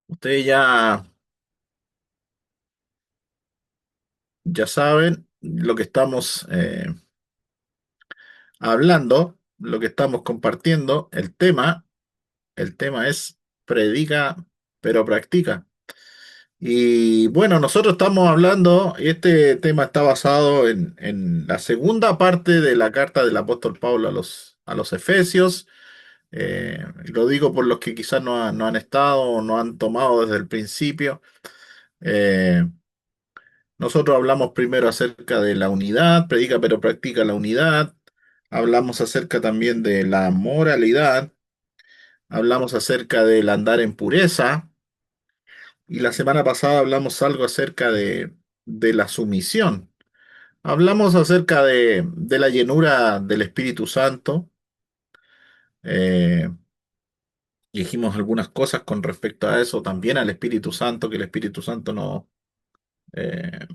Ustedes ya saben lo que estamos hablando, lo que estamos compartiendo. El tema es predica, pero practica. Y bueno, nosotros estamos hablando, y este tema está basado en la segunda parte de la carta del apóstol Pablo a los Efesios. Lo digo por los que quizás no han estado o no han tomado desde el principio. Eh, Nosotros hablamos primero acerca de la unidad, predica pero practica la unidad. Hablamos acerca también de la moralidad. Hablamos acerca del andar en pureza. Y la semana pasada hablamos algo acerca de la sumisión. Hablamos acerca de la llenura del Espíritu Santo. Eh, Dijimos algunas cosas con respecto a eso, también al Espíritu Santo, que el Espíritu Santo no, eh,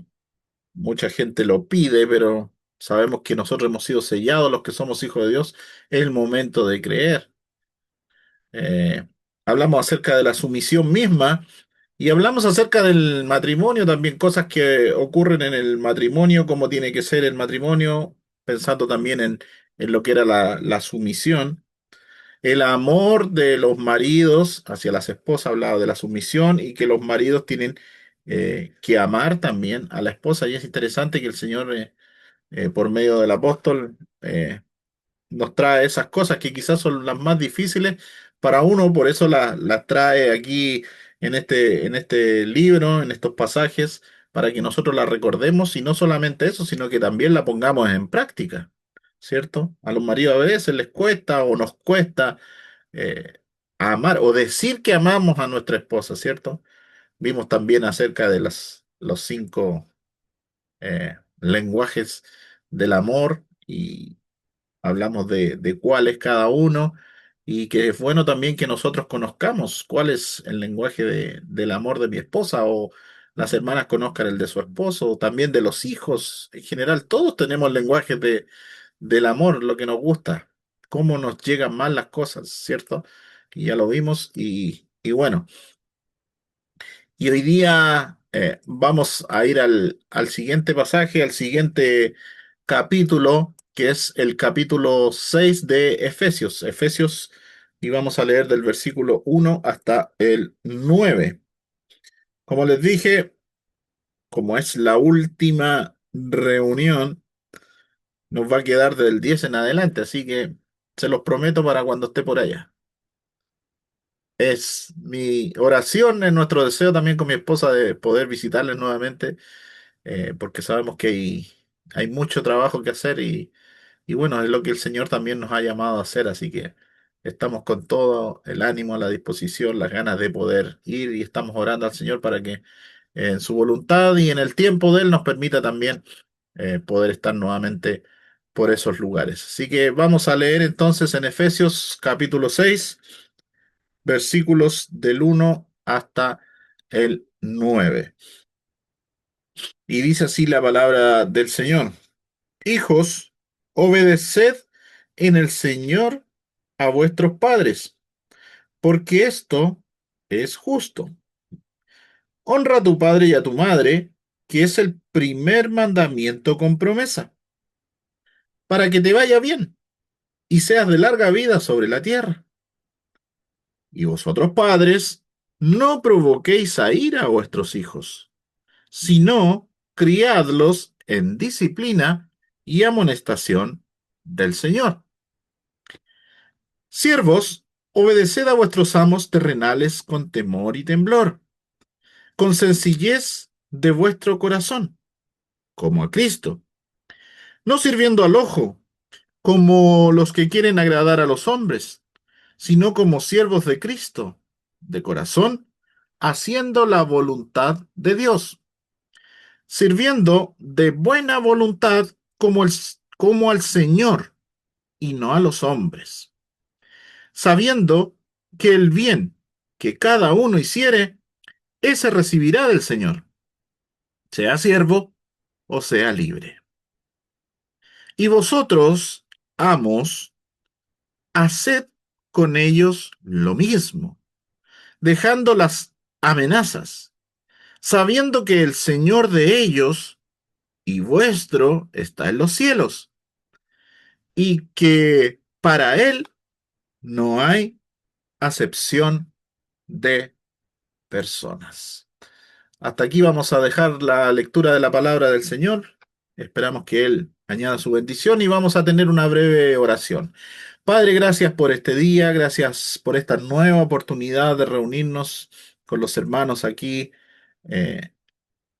mucha gente lo pide, pero sabemos que nosotros hemos sido sellados, los que somos hijos de Dios. Es el momento de creer. Eh, Hablamos acerca de la sumisión misma y hablamos acerca del matrimonio también, cosas que ocurren en el matrimonio, cómo tiene que ser el matrimonio, pensando también en lo que era la sumisión. El amor de los maridos hacia las esposas, hablaba de la sumisión y que los maridos tienen que amar también a la esposa. Y es interesante que el Señor por medio del apóstol, nos trae esas cosas que quizás son las más difíciles para uno, por eso las trae aquí en este libro, en estos pasajes, para que nosotros las recordemos y no solamente eso, sino que también la pongamos en práctica, ¿cierto? A los maridos a veces les cuesta o nos cuesta eh, amar o decir que amamos a nuestra esposa, ¿cierto? Vimos también acerca de los 5 lenguajes del amor y hablamos de cuál es cada uno y que es bueno también que nosotros conozcamos cuál es el lenguaje del amor de mi esposa o las hermanas conozcan el de su esposo o también de los hijos en general. Todos tenemos lenguajes del amor, lo que nos gusta, cómo nos llegan más las cosas, ¿cierto? Y ya lo vimos y bueno. Y hoy día vamos a ir al siguiente pasaje, al siguiente capítulo, que es el capítulo 6 de Efesios. Efesios, y vamos a leer del versículo 1 hasta el 9. Como les dije, como es la última reunión, nos va a quedar del 10 en adelante, así que se los prometo para cuando esté por allá. Es mi oración, es nuestro deseo también con mi esposa de poder visitarles nuevamente porque sabemos que hay mucho trabajo que hacer y bueno, es lo que el Señor también nos ha llamado a hacer, así que estamos con todo el ánimo, la disposición, las ganas de poder ir y estamos orando al Señor para que en su voluntad y en el tiempo de Él nos permita también poder estar nuevamente por esos lugares. Así que vamos a leer entonces en Efesios capítulo 6 versículos del 1 hasta el 9. Y dice así la palabra del Señor. Hijos, obedeced en el Señor a vuestros padres, porque esto es justo. Honra a tu padre y a tu madre, que es el primer mandamiento con promesa, para que te vaya bien y seas de larga vida sobre la tierra. Y vosotros padres, no provoquéis a ira a vuestros hijos, sino criadlos en disciplina y amonestación del Señor. Siervos, obedeced a vuestros amos terrenales con temor y temblor, con sencillez de vuestro corazón, como a Cristo, no sirviendo al ojo, como los que quieren agradar a los hombres, sino como siervos de Cristo, de corazón, haciendo la voluntad de Dios, sirviendo de buena voluntad como al Señor y no a los hombres, sabiendo que el bien que cada uno hiciere, ese recibirá del Señor, sea siervo o sea libre. Y vosotros, amos, haced con ellos lo mismo, dejando las amenazas, sabiendo que el Señor de ellos y vuestro está en los cielos, y que para Él no hay acepción de personas. Hasta aquí vamos a dejar la lectura de la palabra del Señor. Esperamos que Él añada su bendición y vamos a tener una breve oración. Padre, gracias por este día, gracias por esta nueva oportunidad de reunirnos con los hermanos aquí eh,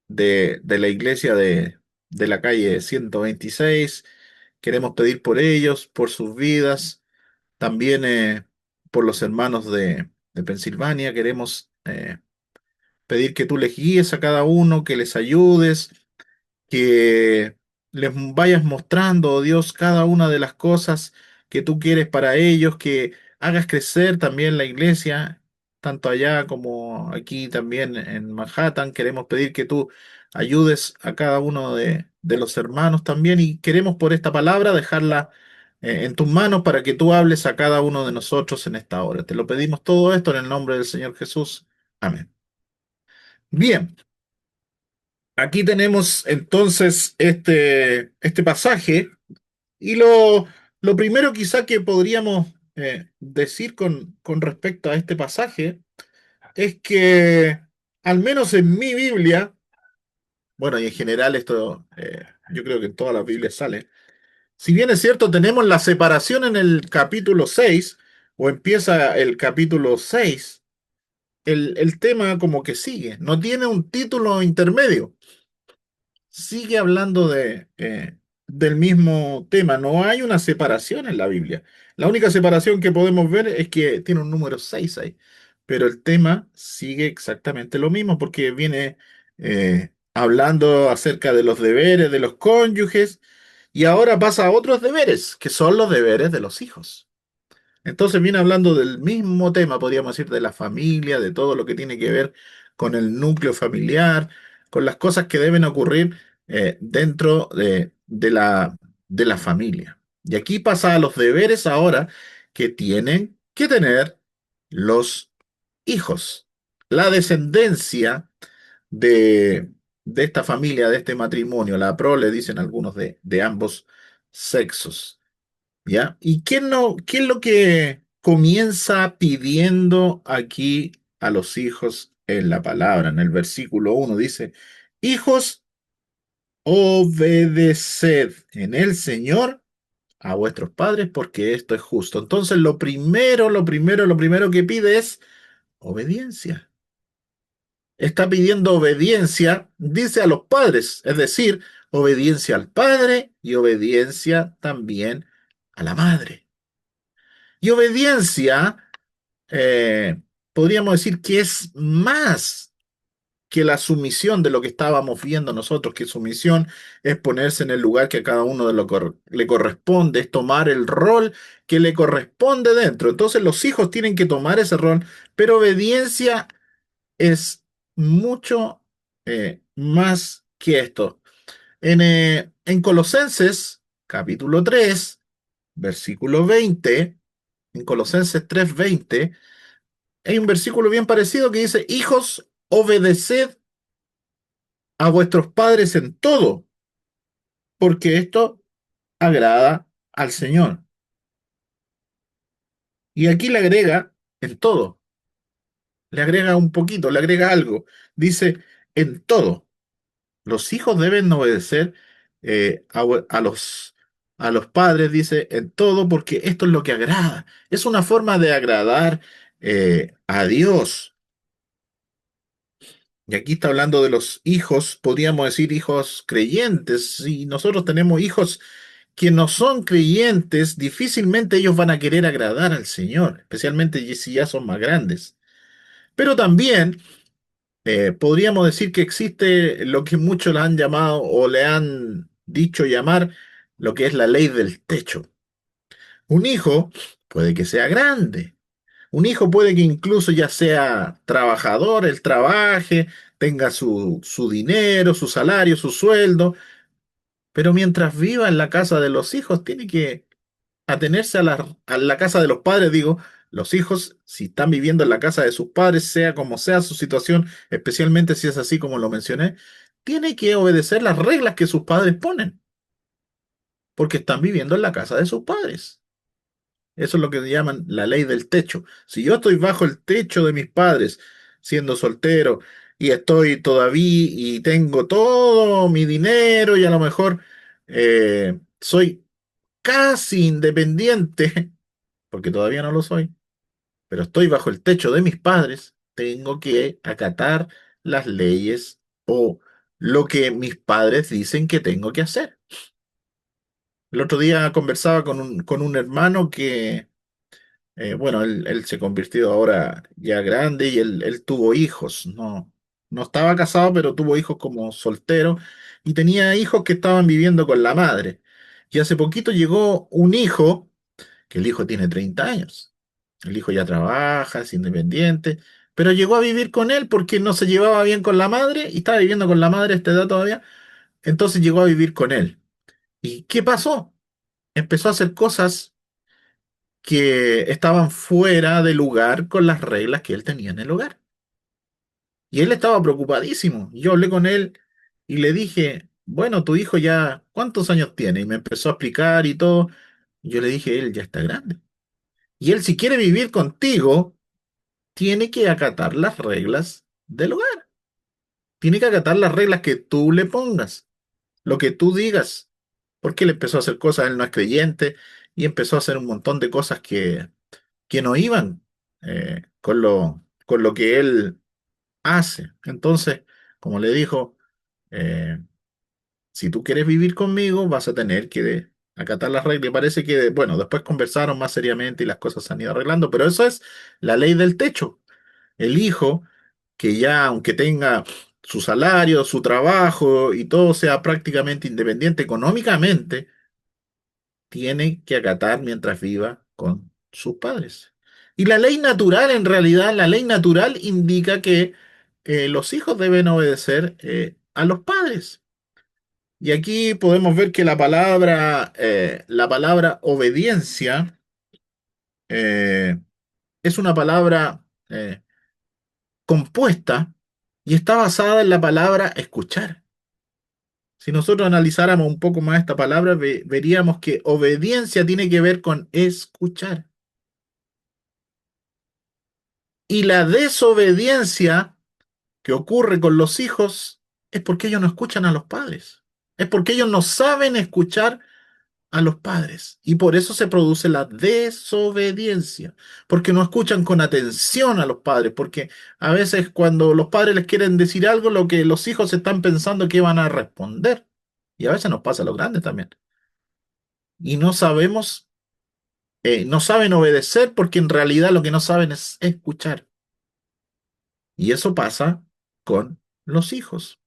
de la iglesia de la calle 126. Queremos pedir por ellos, por sus vidas, también por los hermanos de Pensilvania. Queremos pedir que tú les guíes a cada uno, que les ayudes, que les vayas mostrando, oh Dios, cada una de las cosas que tú quieres para ellos, que hagas crecer también la iglesia, tanto allá como aquí también en Manhattan. Queremos pedir que tú ayudes a cada uno de los hermanos también y queremos por esta palabra dejarla en tus manos para que tú hables a cada uno de nosotros en esta hora. Te lo pedimos todo esto en el nombre del Señor Jesús. Amén. Bien. Aquí tenemos entonces este pasaje y lo primero quizá que podríamos decir con respecto a este pasaje es que al menos en mi Biblia, bueno, y en general esto yo creo que en todas las Biblias sale, si bien es cierto tenemos la separación en el capítulo 6 o empieza el capítulo 6, el tema como que sigue, no tiene un título intermedio. Sigue hablando del mismo tema. No hay una separación en la Biblia. La única separación que podemos ver es que tiene un número 6 ahí. Pero el tema sigue exactamente lo mismo porque viene hablando acerca de los deberes de los cónyuges y ahora pasa a otros deberes, que son los deberes de los hijos. Entonces viene hablando del mismo tema, podríamos decir, de la familia, de todo lo que tiene que ver con el núcleo familiar, con las cosas que deben ocurrir dentro de la familia. Y aquí pasa a los deberes ahora que tienen que tener los hijos, la descendencia de, de esta familia, de este matrimonio, la prole, dicen algunos de ambos sexos. ¿Ya? ¿Y qué no, qué es lo que comienza pidiendo aquí a los hijos en la palabra? En el versículo 1 dice, hijos, obedeced en el Señor a vuestros padres porque esto es justo. Entonces, lo primero que pide es obediencia. Está pidiendo obediencia, dice a los padres, es decir, obediencia al padre y obediencia también a la madre. Y obediencia, eh, podríamos decir que es más que la sumisión de lo que estábamos viendo nosotros, que sumisión es ponerse en el lugar que a cada uno de lo le corresponde, es tomar el rol que le corresponde dentro. Entonces los hijos tienen que tomar ese rol, pero obediencia es mucho más que esto. En Colosenses, capítulo 3 versículo 20, en Colosenses 3:20, hay un versículo bien parecido que dice, hijos, obedeced a vuestros padres en todo, porque esto agrada al Señor. Y aquí le agrega en todo, le agrega un poquito, le agrega algo. Dice, en todo. Los hijos deben obedecer a los padres, dice, en todo, porque esto es lo que agrada. Es una forma de agradar a Dios. Y aquí está hablando de los hijos, podríamos decir hijos creyentes. Si nosotros tenemos hijos que no son creyentes, difícilmente ellos van a querer agradar al Señor, especialmente si ya son más grandes. Pero también podríamos decir que existe lo que muchos le han llamado o le han dicho llamar lo que es la ley del techo. Un hijo puede que sea grande. Un hijo puede que incluso ya sea trabajador, él trabaje, tenga su dinero, su salario, su sueldo, Pero mientras viva en la casa de los hijos, tiene que atenerse a la casa de los padres, digo, los hijos, si están viviendo en la casa de sus padres, sea como sea su situación, especialmente si es así como lo mencioné, tiene que obedecer las reglas que sus padres ponen, porque están viviendo en la casa de sus padres. Eso es lo que llaman la ley del techo. Si yo estoy bajo el techo de mis padres, siendo soltero, y estoy todavía y tengo todo mi dinero y a lo mejor soy casi independiente, porque todavía no lo soy, pero estoy bajo el techo de mis padres, tengo que acatar las leyes o lo que mis padres dicen que tengo que hacer. El otro día conversaba con un hermano que, bueno, él se convirtió ahora ya grande y él tuvo hijos, no, no estaba casado, pero tuvo hijos como soltero y tenía hijos que estaban viviendo con la madre. Y hace poquito llegó un hijo, que el hijo tiene 30 años. El hijo ya trabaja, es independiente, pero llegó a vivir con él porque no se llevaba bien con la madre y estaba viviendo con la madre a esta edad todavía. Entonces llegó a vivir con él. ¿Y qué pasó? Empezó a hacer cosas que estaban fuera de lugar con las reglas que él tenía en el hogar. Y él estaba preocupadísimo. Yo hablé con él y le dije, bueno, tu hijo ya, ¿cuántos años tiene? Y me empezó a explicar y todo. Y yo le dije, él ya está grande. Y él, si quiere vivir contigo, tiene que acatar las reglas del hogar. Tiene que acatar las reglas que tú le pongas, lo que tú digas. Porque él empezó a hacer cosas, él no es creyente, y empezó a hacer un montón de cosas que no iban con lo que él hace. Entonces, como le dijo, eh, si tú quieres vivir conmigo, vas a tener que acatar las reglas. Y parece que, bueno, después conversaron más seriamente y las cosas se han ido arreglando, pero eso es la ley del techo. El hijo que ya, aunque tenga su salario, su trabajo y todo sea prácticamente independiente económicamente, tiene que acatar mientras viva con sus padres. Y la ley natural, en realidad, la ley natural indica que los hijos deben obedecer a los padres. Y aquí podemos ver que la palabra obediencia eh, es una palabra compuesta y está basada en la palabra escuchar. Si nosotros analizáramos un poco más esta palabra, veríamos que obediencia tiene que ver con escuchar. Y la desobediencia que ocurre con los hijos es porque ellos no escuchan a los padres. Es porque ellos no saben escuchar a los padres. Y por eso se produce la desobediencia. Porque no escuchan con atención a los padres. Porque a veces cuando los padres les quieren decir algo, lo que los hijos están pensando que van a responder. Y a veces nos pasa a los grandes también. Y no sabemos, no saben obedecer porque en realidad lo que no saben es escuchar. Y eso pasa con los hijos.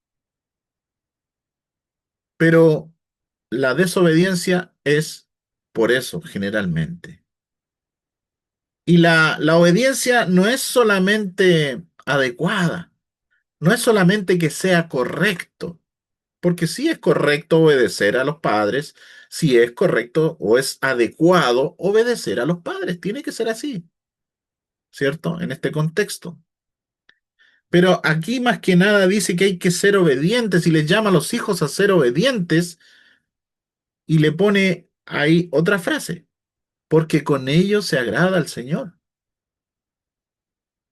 Pero la desobediencia es por eso, generalmente. Y la obediencia no es solamente adecuada, no es solamente que sea correcto, porque sí es correcto obedecer a los padres, sí es correcto o es adecuado obedecer a los padres, tiene que ser así, ¿cierto? En este contexto. Pero aquí más que nada dice que hay que ser obedientes y les llama a los hijos a ser obedientes y le pone ahí otra frase, porque con ellos se agrada al Señor.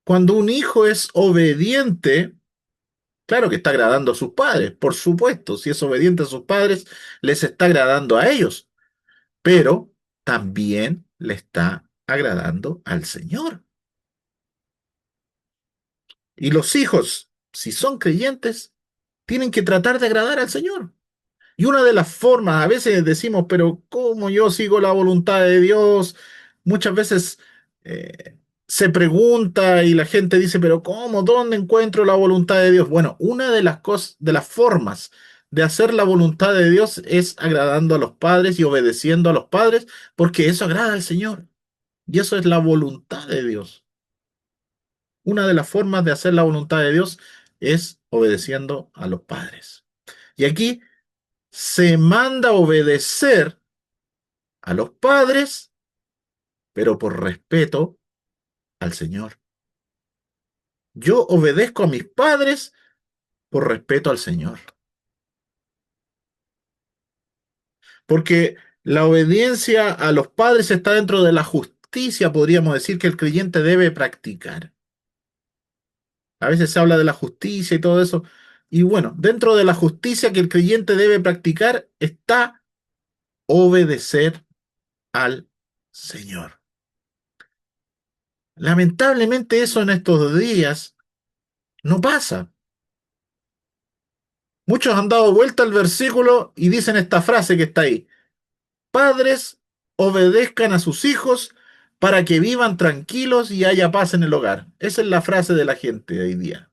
Cuando un hijo es obediente, claro que está agradando a sus padres, por supuesto, si es obediente a sus padres, les está agradando a ellos, pero también le está agradando al Señor. Y los hijos, si son creyentes, tienen que tratar de agradar al Señor. Y una de las formas, a veces decimos, pero ¿cómo yo sigo la voluntad de Dios? Muchas veces se pregunta y la gente dice, pero ¿cómo? ¿Dónde encuentro la voluntad de Dios? Bueno, una de las cosas, de las formas de hacer la voluntad de Dios es agradando a los padres y obedeciendo a los padres, porque eso agrada al Señor. Y eso es la voluntad de Dios. Una de las formas de hacer la voluntad de Dios es obedeciendo a los padres. Y aquí se manda obedecer a los padres, pero por respeto al Señor. Yo obedezco a mis padres por respeto al Señor. Porque la obediencia a los padres está dentro de la justicia, podríamos decir, que el creyente debe practicar. A veces se habla de la justicia y todo eso. Y bueno, dentro de la justicia que el creyente debe practicar está obedecer al Señor. Lamentablemente eso en estos días no pasa. Muchos han dado vuelta al versículo y dicen esta frase que está ahí. Padres, obedezcan a sus hijos para que vivan tranquilos y haya paz en el hogar. Esa es la frase de la gente de hoy día.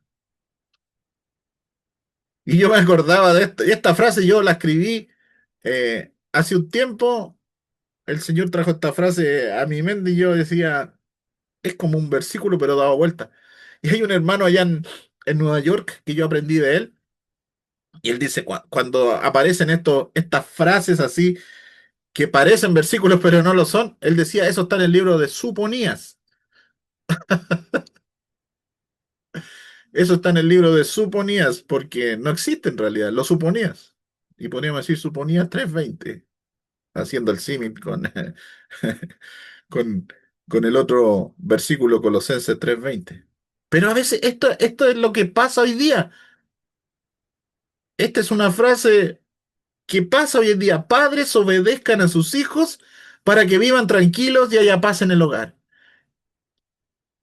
Y yo me acordaba de esto. Y esta frase yo la escribí hace un tiempo. El Señor trajo esta frase a mi mente y yo decía, es como un versículo pero dado vuelta. Y hay un hermano allá en Nueva York que yo aprendí de él. Y él dice, cuando aparecen estas frases así que parecen versículos pero no lo son, él decía, eso está en el libro de Suponías. Eso está en el libro de Suponías, porque no existe en realidad, lo suponías. Y podríamos decir Suponías 3:20, haciendo el símil con, con el otro versículo Colosenses 3:20. Pero a veces esto es lo que pasa hoy día. Esta es una frase que pasa hoy en día. Padres obedezcan a sus hijos para que vivan tranquilos y haya paz en el hogar.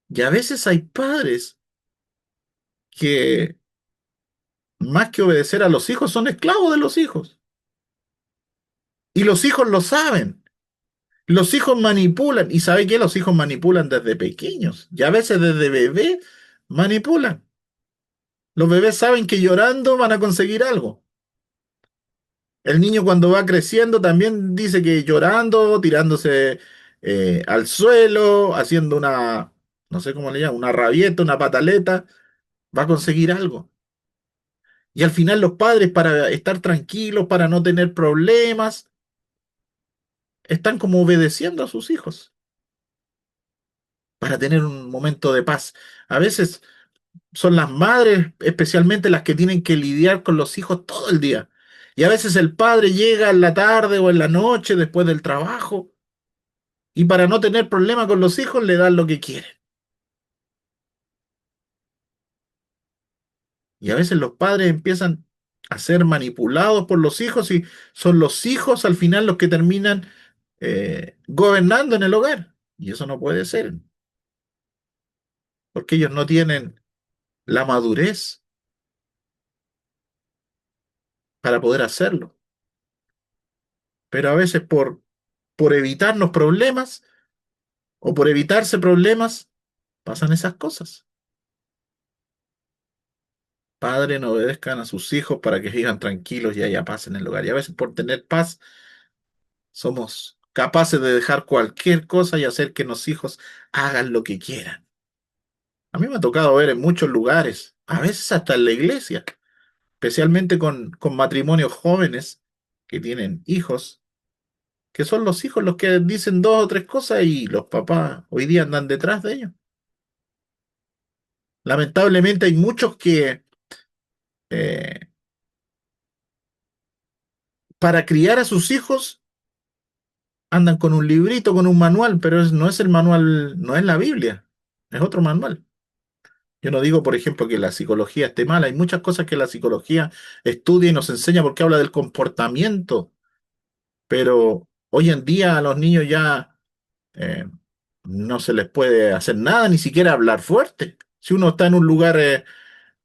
Y a veces hay padres que más que obedecer a los hijos son esclavos de los hijos. Y los hijos lo saben. Los hijos manipulan. ¿Y sabe qué? Los hijos manipulan desde pequeños. Y a veces desde bebé manipulan. Los bebés saben que llorando van a conseguir algo. El niño cuando va creciendo también dice que llorando, tirándose al suelo, haciendo una, no sé cómo le llaman, una rabieta, una pataleta, va a conseguir algo. Y al final los padres, para estar tranquilos, para no tener problemas, están como obedeciendo a sus hijos, para tener un momento de paz. A veces son las madres, especialmente las que tienen que lidiar con los hijos todo el día. Y a veces el padre llega en la tarde o en la noche después del trabajo y para no tener problema con los hijos le dan lo que quieren. Y a veces los padres empiezan a ser manipulados por los hijos y son los hijos al final los que terminan gobernando en el hogar. Y eso no puede ser, porque ellos no tienen la madurez para poder hacerlo. Pero a veces por evitarnos problemas o por evitarse problemas, pasan esas cosas. Padres no obedezcan a sus hijos para que vivan tranquilos y haya paz en el hogar. Y a veces por tener paz somos capaces de dejar cualquier cosa y hacer que los hijos hagan lo que quieran. A mí me ha tocado ver en muchos lugares, a veces hasta en la iglesia, especialmente con matrimonios jóvenes que tienen hijos, que son los hijos los que dicen dos o tres cosas y los papás hoy día andan detrás de ellos. Lamentablemente hay muchos que eh, para criar a sus hijos andan con un librito, con un manual, pero no es el manual, no es la Biblia, es otro manual. Yo no digo, por ejemplo, que la psicología esté mal. Hay muchas cosas que la psicología estudia y nos enseña porque habla del comportamiento. Pero hoy en día a los niños ya eh, no se les puede hacer nada, ni siquiera hablar fuerte. Si uno está en un lugar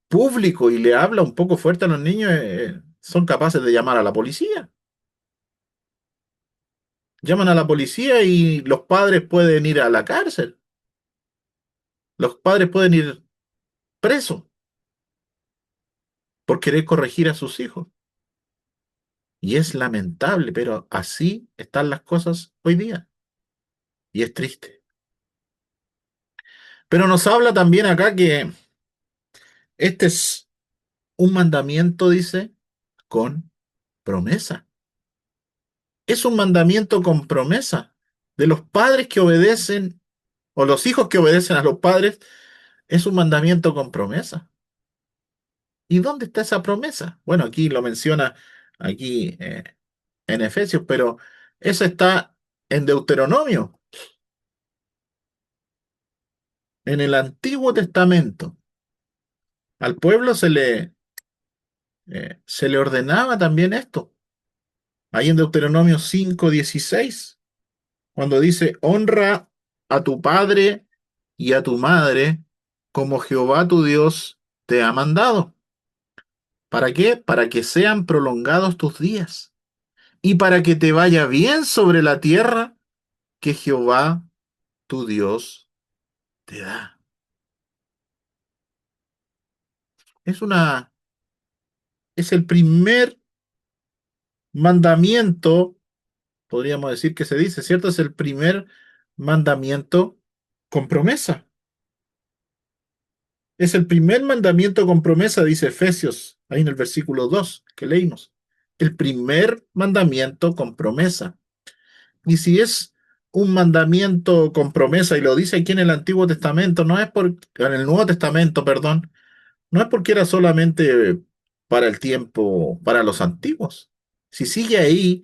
público y le habla un poco fuerte a los niños, son capaces de llamar a la policía. Llaman a la policía y los padres pueden ir a la cárcel. Los padres pueden ir presos por querer corregir a sus hijos. Y es lamentable, pero así están las cosas hoy día. Y es triste. Pero nos habla también acá que este es un mandamiento, dice, con promesa. Es un mandamiento con promesa. De los padres que obedecen, o los hijos que obedecen a los padres, es un mandamiento con promesa. ¿Y dónde está esa promesa? Bueno, aquí lo menciona aquí en Efesios, pero eso está en Deuteronomio, en el Antiguo Testamento. Al pueblo se le ordenaba también esto. Ahí en Deuteronomio 5:16, cuando dice, honra a tu padre y a tu madre como Jehová tu Dios te ha mandado. ¿Para qué? Para que sean prolongados tus días y para que te vaya bien sobre la tierra que Jehová tu Dios te da. Es una, es el primer mandamiento, podríamos decir que se dice, ¿cierto? Es el primer mandamiento con promesa. Es el primer mandamiento con promesa, dice Efesios, ahí en el versículo 2 que leímos. El primer mandamiento con promesa. Y si es un mandamiento con promesa, y lo dice aquí en el Antiguo Testamento, no es por, en el Nuevo Testamento, perdón, no es porque era solamente para el tiempo, para los antiguos. Si sigue ahí,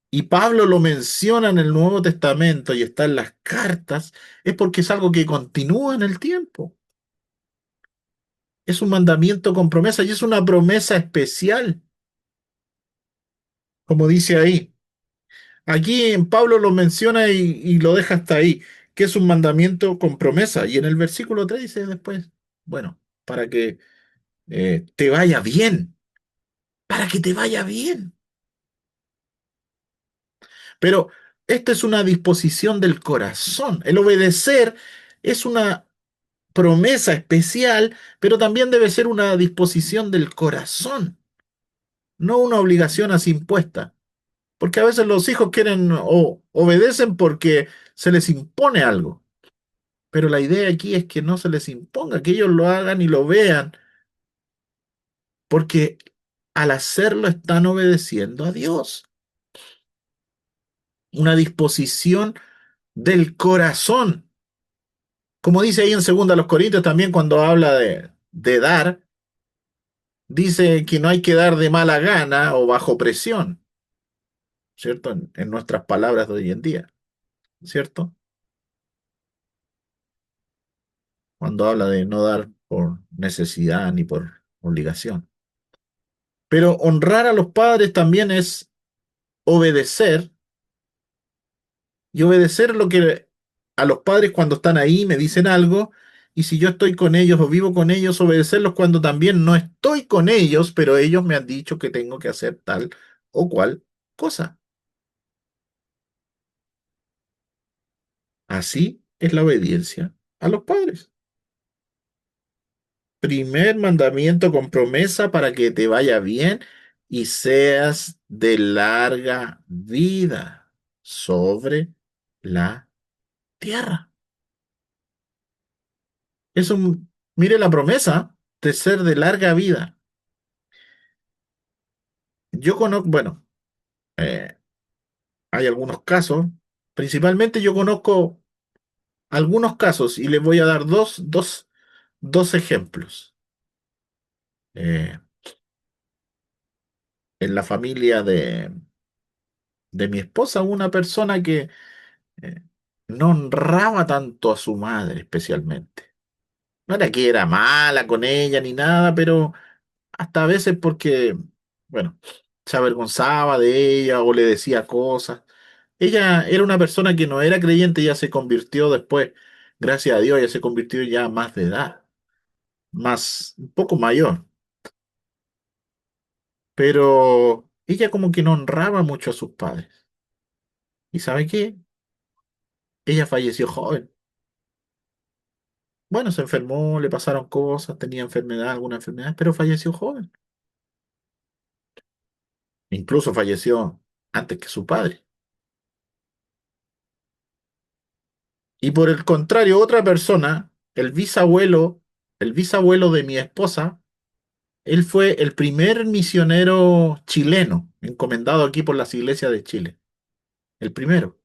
y Pablo lo menciona en el Nuevo Testamento y está en las cartas, es porque es algo que continúa en el tiempo. Es un mandamiento con promesa y es una promesa especial, como dice ahí. Aquí en Pablo lo menciona y lo deja hasta ahí, que es un mandamiento con promesa. Y en el versículo 3 dice después, bueno, para que te vaya bien, para que te vaya bien. Pero esta es una disposición del corazón. El obedecer es una promesa especial, pero también debe ser una disposición del corazón, no una obligación así impuesta. Porque a veces los hijos quieren o obedecen porque se les impone algo. Pero la idea aquí es que no se les imponga, que ellos lo hagan y lo vean, porque al hacerlo están obedeciendo a Dios. Una disposición del corazón. Como dice ahí en 2 Corintios también cuando habla de dar, dice que no hay que dar de mala gana o bajo presión, ¿cierto? En nuestras palabras de hoy en día, ¿cierto? Cuando habla de no dar por necesidad ni por obligación. Pero honrar a los padres también es obedecer y obedecer lo que a los padres cuando están ahí me dicen algo y si yo estoy con ellos o vivo con ellos, obedecerlos cuando también no estoy con ellos, pero ellos me han dicho que tengo que hacer tal o cual cosa. Así es la obediencia a los padres. Primer mandamiento con promesa para que te vaya bien y seas de larga vida sobre la tierra. Es un, mire la promesa de ser de larga vida. Yo conozco, bueno, eh, hay algunos casos, principalmente yo conozco algunos casos y les voy a dar dos ejemplos. Eh, en la familia de mi esposa, una persona que eh, no honraba tanto a su madre especialmente. No era que era mala con ella ni nada, pero hasta a veces porque, bueno, se avergonzaba de ella o le decía cosas. Ella era una persona que no era creyente, ya se convirtió después, gracias a Dios, ya se convirtió ya más de edad, más, un poco mayor, pero ella como que no honraba mucho a sus padres. ¿Y sabe qué? Ella falleció joven. Bueno, se enfermó, le pasaron cosas, tenía enfermedad, alguna enfermedad, pero falleció joven. Incluso falleció antes que su padre. Y por el contrario, otra persona, el bisabuelo de mi esposa, él fue el primer misionero chileno encomendado aquí por las iglesias de Chile, el primero.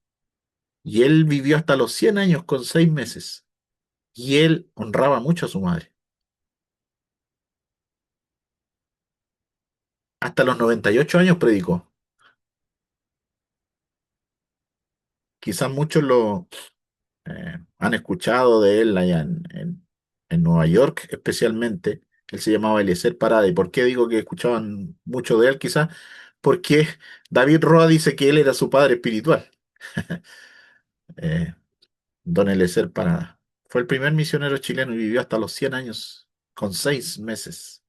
Y él vivió hasta los 100 años con 6 meses. Y él honraba mucho a su madre. Hasta los 98 años predicó. Quizás muchos lo han escuchado de él allá en Nueva York, especialmente. Él se llamaba Eliezer Parada. ¿Y por qué digo que escuchaban mucho de él? Quizás porque David Roa dice que él era su padre espiritual. Eh, Don Eliezer Parada. Fue el primer misionero chileno y vivió hasta los 100 años con 6 meses.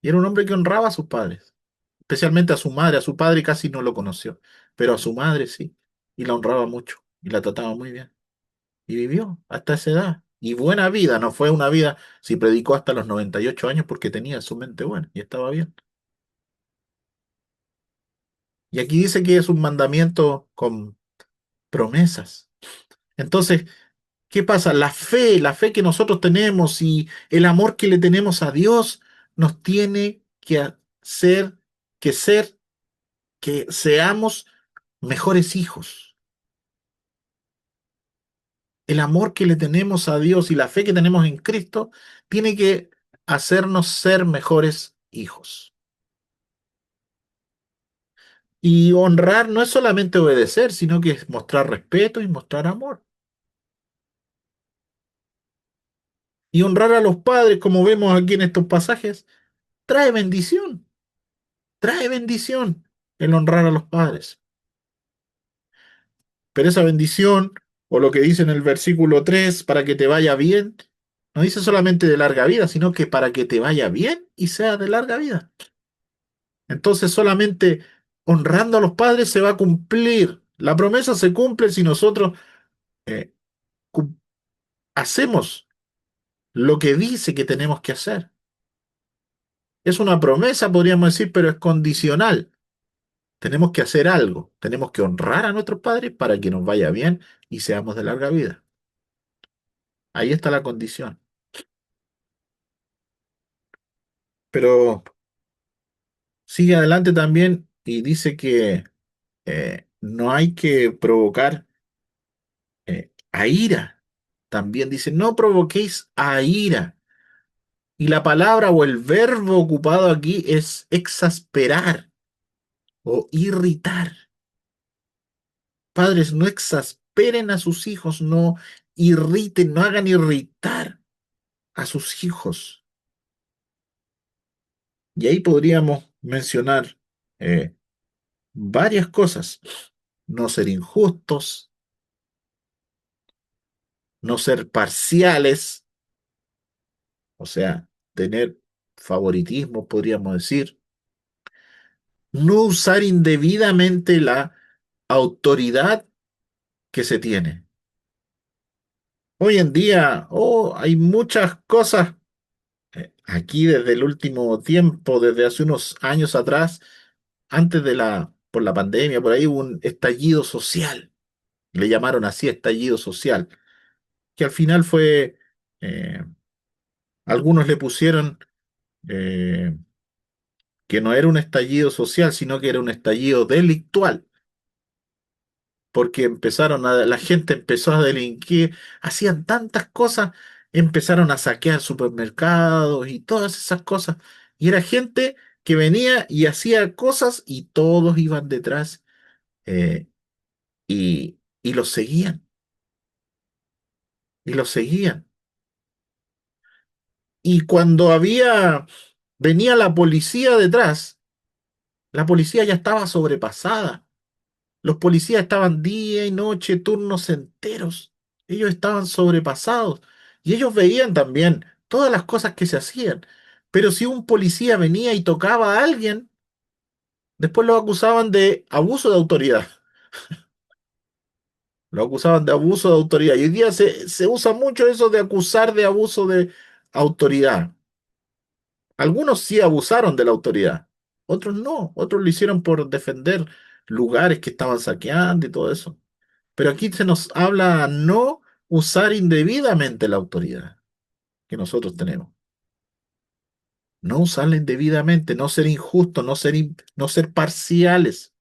Y era un hombre que honraba a sus padres, especialmente a su madre. A su padre casi no lo conoció, pero a su madre sí. Y la honraba mucho y la trataba muy bien. Y vivió hasta esa edad. Y buena vida, no fue una vida, si predicó hasta los 98 años porque tenía su mente buena y estaba bien. Y aquí dice que es un mandamiento con promesas. Entonces, ¿qué pasa? La fe que nosotros tenemos y el amor que le tenemos a Dios nos tiene que hacer que ser, que seamos mejores hijos. El amor que le tenemos a Dios y la fe que tenemos en Cristo tiene que hacernos ser mejores hijos. Y honrar no es solamente obedecer, sino que es mostrar respeto y mostrar amor. Y honrar a los padres, como vemos aquí en estos pasajes, trae bendición. Trae bendición el honrar a los padres. Pero esa bendición, o lo que dice en el versículo 3 para que te vaya bien, no dice solamente de larga vida, sino que para que te vaya bien y sea de larga vida. Entonces solamente honrando a los padres se va a cumplir. La promesa se cumple si nosotros eh, cum- hacemos lo que dice que tenemos que hacer. Es una promesa, podríamos decir, pero es condicional. Tenemos que hacer algo. Tenemos que honrar a nuestros padres para que nos vaya bien y seamos de larga vida. Ahí está la condición. Pero sigue adelante también y dice que no hay que provocar a ira. También dice, no provoquéis a ira. Y la palabra o el verbo ocupado aquí es exasperar o irritar. Padres, no exasperen a sus hijos, no irriten, no hagan irritar a sus hijos. Y ahí podríamos mencionar eh, varias cosas. No ser injustos, no ser parciales, o sea, tener favoritismo, podríamos decir. No usar indebidamente la autoridad que se tiene. Hoy en día, hay muchas cosas. Aquí desde el último tiempo, desde hace unos años atrás, antes por la pandemia, por ahí hubo un estallido social. Le llamaron así estallido social, que al final fue, eh, algunos le pusieron eh, que no era un estallido social, sino que era un estallido delictual, porque la gente empezó a delinquir, hacían tantas cosas, empezaron a saquear supermercados y todas esas cosas. Y era gente que venía y hacía cosas y todos iban detrás eh, y los seguían, y los seguían. Y cuando venía la policía detrás, la policía ya estaba sobrepasada. Los policías estaban día y noche, turnos enteros. Ellos estaban sobrepasados y ellos veían también todas las cosas que se hacían. Pero si un policía venía y tocaba a alguien, después lo acusaban de abuso de autoridad. Lo acusaban de abuso de autoridad. Y hoy día se usa mucho eso de acusar de abuso de autoridad. Algunos sí abusaron de la autoridad, otros no. Otros lo hicieron por defender lugares que estaban saqueando y todo eso. Pero aquí se nos habla a no usar indebidamente la autoridad que nosotros tenemos. no usarla indebidamente, no ser injusto, no ser parciales.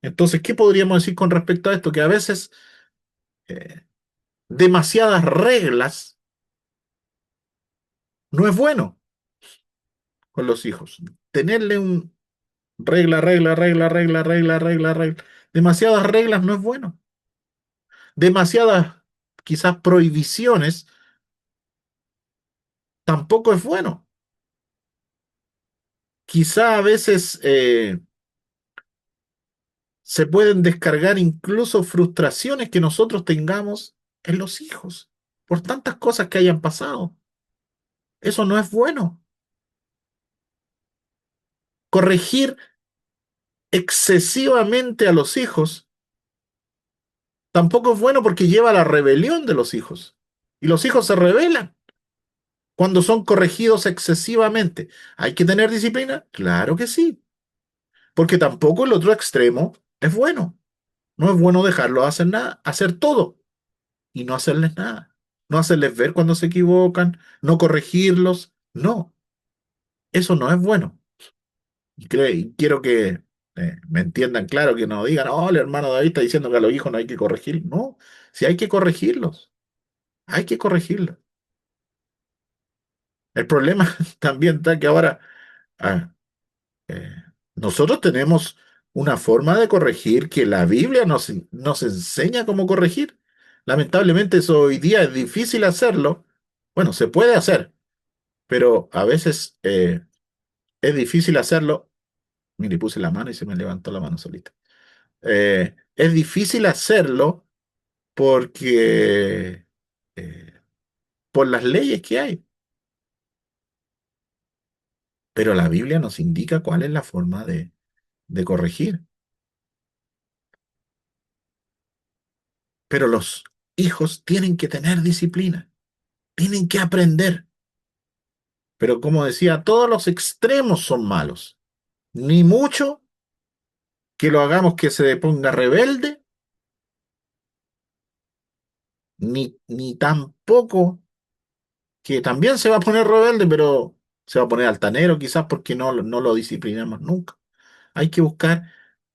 Entonces, ¿qué podríamos decir con respecto a esto? Que a veces eh, demasiadas reglas no es bueno con los hijos. Tenerle un regla. Demasiadas reglas no es bueno. Demasiadas, quizás, prohibiciones tampoco es bueno. Quizá a veces se pueden descargar incluso frustraciones que nosotros tengamos en los hijos por tantas cosas que hayan pasado. Eso no es bueno. Corregir excesivamente a los hijos tampoco es bueno porque lleva a la rebelión de los hijos. Y los hijos se rebelan cuando son corregidos excesivamente. ¿Hay que tener disciplina? Claro que sí, porque tampoco el otro extremo es bueno. No es bueno dejarlos hacer nada, hacer todo y no hacerles nada. No hacerles ver cuando se equivocan, no corregirlos. No, eso no es bueno. Y quiero que me entiendan claro, que no digan, oh, el hermano David está diciendo que a los hijos no hay que corregir. No, si hay que corregirlos, hay que corregirlos. El problema también está que ahora ah, eh, nosotros tenemos una forma de corregir que la Biblia nos enseña cómo corregir. Lamentablemente eso hoy día es difícil hacerlo. Bueno, se puede hacer, pero a veces es difícil hacerlo. Mire, puse la mano y se me levantó la mano solita. Es difícil hacerlo porque por las leyes que hay, pero la Biblia nos indica cuál es la forma de corregir. Pero los hijos tienen que tener disciplina, tienen que aprender. Pero como decía, todos los extremos son malos. Ni mucho que lo hagamos que se ponga rebelde, ni tampoco que también se va a poner rebelde, pero se va a poner altanero quizás porque no lo disciplinamos nunca. Hay que buscar